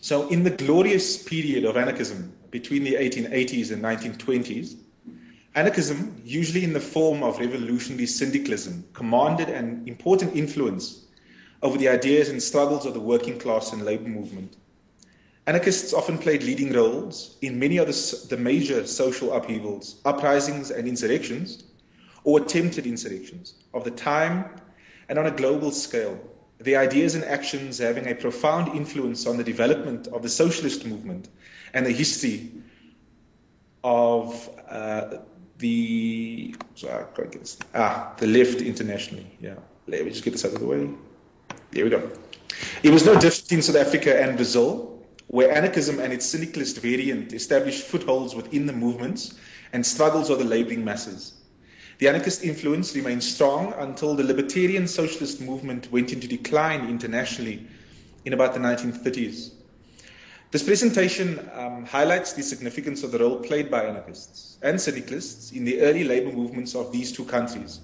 So in the glorious period of anarchism between the 1880s and 1920s, anarchism, usually in the form of revolutionary syndicalism, commanded an important influence over the ideas and struggles of the working class and labor movement. Anarchists often played leading roles in many of the major social upheavals, uprisings and insurrections, or attempted insurrections of the time and on a global scale, their ideas and actions having a profound influence on the development of the socialist movement and the history of the left internationally. Yeah, let me just get this out of the way. There we go. It was no different in South Africa and Brazil, where anarchism and its syndicalist variant established footholds within the movements and struggles of the laboring masses. The anarchist influence remained strong until the libertarian socialist movement went into decline internationally in about the 1930s. This presentation highlights the significance of the role played by anarchists and syndicalists in the early labor movements of these two countries.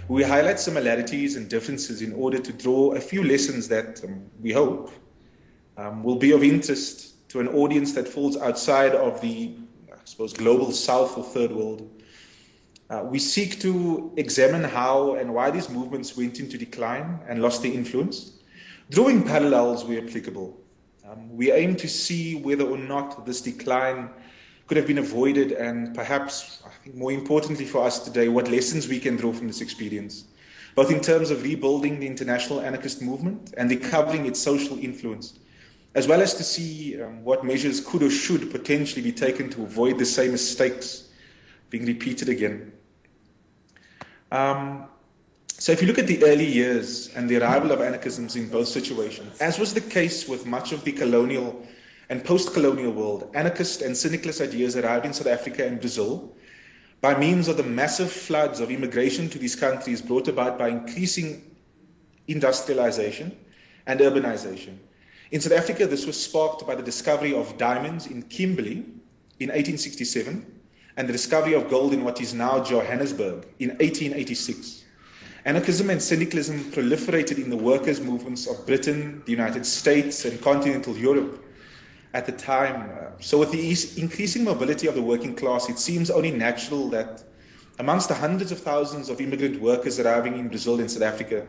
We highlight similarities and differences in order to draw a few lessons that we hope will be of interest to an audience that falls outside of the, global South or Third World. We seek to examine how and why these movements went into decline and lost their influence, drawing parallels where applicable. We aim to see whether or not this decline could have been avoided, and perhaps, I think more importantly for us today, what lessons we can draw from this experience, both in terms of rebuilding the international anarchist movement and recovering its social influence, as well as to see what measures could or should potentially be taken to avoid the same mistakes being repeated again. So if you look at the early years and the arrival of anarchisms in both situations, as was the case with much of the colonial and post-colonial world, anarchist and syndicalist ideas arrived in South Africa and Brazil by means of the massive floods of immigration to these countries brought about by increasing industrialization and urbanization. In South Africa, this was sparked by the discovery of diamonds in Kimberley in 1867 and the discovery of gold in what is now Johannesburg in 1886. Anarchism and syndicalism proliferated in the workers' movements of Britain, the United States, and continental Europe at the time. So with the increasing mobility of the working class, it seems only natural that amongst the hundreds of thousands of immigrant workers arriving in Brazil and South Africa,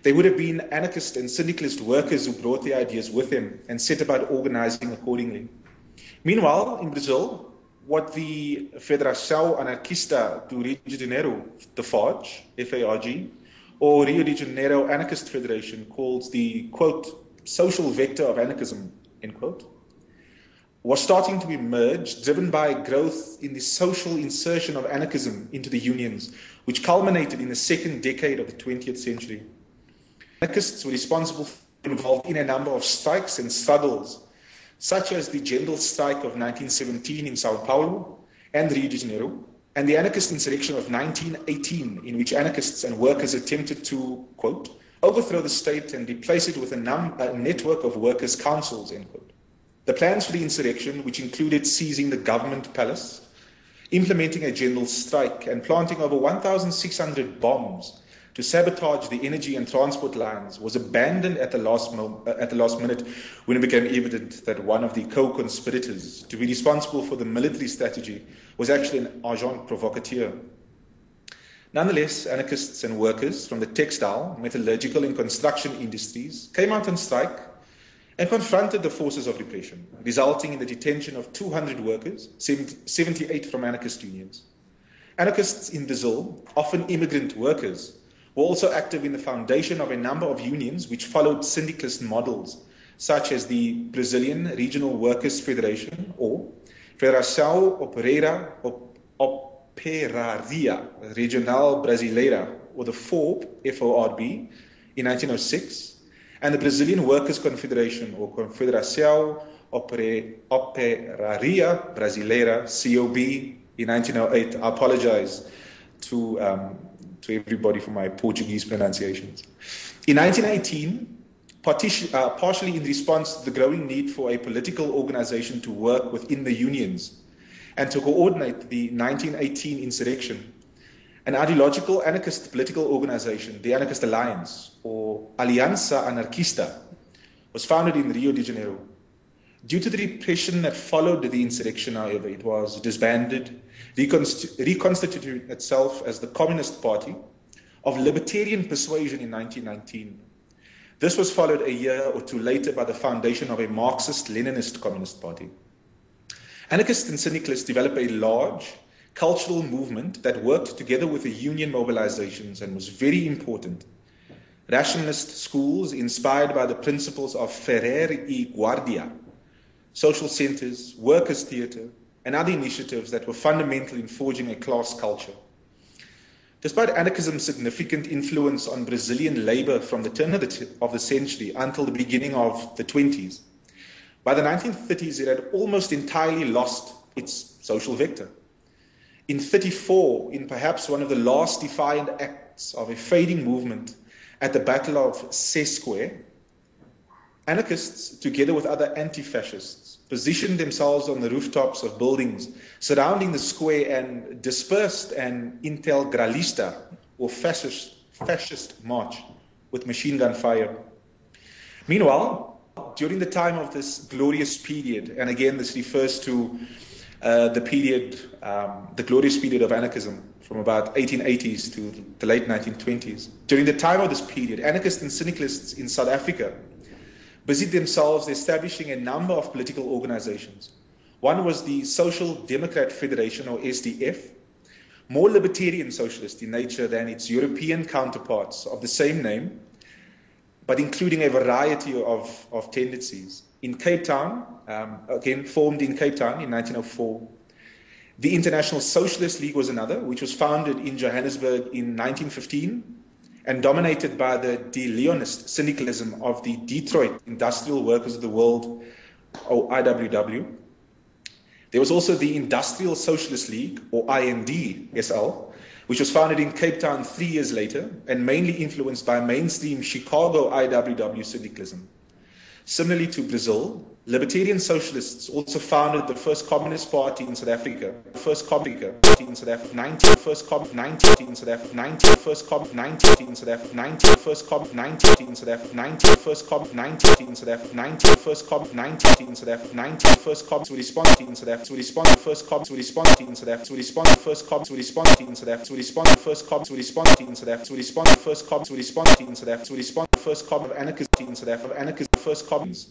there would have been anarchist and syndicalist workers who brought their ideas with them and set about organizing accordingly. Meanwhile, in Brazil, what the Federação Anarquista do Rio de Janeiro, the FARJ, F-A-R-G, or Rio de Janeiro Anarchist Federation calls the, quote, social vector of anarchism, end quote, was starting to emerge, driven by growth in the social insertion of anarchism into the unions, which culminated in the second decade of the 20th century. Anarchists were responsible for involved in a number of strikes and struggles, such as the general strike of 1917 in Sao Paulo and Rio de Janeiro, and the anarchist insurrection of 1918, in which anarchists and workers attempted to, quote, overthrow the state and replace it with a network of workers' councils, end quote. The plans for the insurrection, which included seizing the government palace, implementing a general strike, and planting over 1,600 bombs to sabotage the energy and transport lines, was abandoned at the last minute when it became evident that one of the co-conspirators to be responsible for the military strategy was actually an agent provocateur. Nonetheless, anarchists and workers from the textile, metallurgical, and construction industries came out on strike and confronted the forces of repression, resulting in the detention of 200 workers, 78 from anarchist unions. Anarchists in Brazil, often immigrant workers, were also active in the foundation of a number of unions which followed syndicalist models, such as the Brazilian Regional Workers Federation, or Federação Operária Regional Brasileira, or the FORB, F-O-R-B, in 1906, and the Brazilian Workers Confederation, or Confederação Operária Brasileira, COB, in 1908. I apologize to everybody for my Portuguese pronunciations. In 1918, partially in response to the growing need for a political organization to work within the unions and to coordinate the 1918 insurrection, an ideological anarchist political organization, the Anarchist Alliance, or Aliança Anarquista, was founded in Rio de Janeiro. Due to the repression that followed the insurrection, however, it was disbanded, reconstituted itself as the Communist Party of libertarian persuasion in 1919. This was followed a year or two later by the foundation of a Marxist-Leninist Communist Party. Anarchists and syndicalists developed a large cultural movement that worked together with the union mobilizations and was very important. Rationalist schools inspired by the principles of Ferrer y Guardia, social centers, workers' theatre, and other initiatives that were fundamental in forging a class culture. Despite anarchism's significant influence on Brazilian labor from the turn of the century until the beginning of the 20s, by the 1930s it had almost entirely lost its social vector. In 1934, in perhaps one of the last defiant acts of a fading movement at the Battle of Sesque, anarchists, together with other anti-fascists, positioned themselves on the rooftops of buildings surrounding the square and dispersed an integralista, or fascist march with machine gun fire. Meanwhile, during the time of this glorious period, and again this refers to the glorious period of anarchism from about 1880s to the late 1920s. During the time of this period, anarchists and syndicalists in South Africa busied themselves establishing a number of political organizations. One was the Social Democrat Federation, or SDF, more libertarian socialist in nature than its European counterparts of the same name, but including a variety of tendencies. In Cape Town, again formed in Cape Town in 1904. The International Socialist League was another, which was founded in Johannesburg in 1915 and dominated by the De Leonist syndicalism of the Detroit Industrial Workers of the World, or IWW. There was also the Industrial Socialist League, or INDSL, which was founded in Cape Town 3 years later and mainly influenced by mainstream Chicago IWW syndicalism. Similarly to Brazil, libertarian socialists also founded the first Communist Party in South Africa, the first Communist Party in South Africa, 19, first Communist 19 in South Africa, 19, first Communist 19 in South Africa, 19, first Communist 19 in South Africa, 19, first Communist 19 in South Africa, 19, first Communist 19 in South Africa, 19, first Communist to respond in South Africa, to respond to first Communist to respond in South Africa, to respond to first Communist to respond in South Africa, to respond to first Communist to respond in South Africa, to respond to first Communist to respond in South Africa, to respond to first Communist of anarchism in South Africa, anarchism first Communist.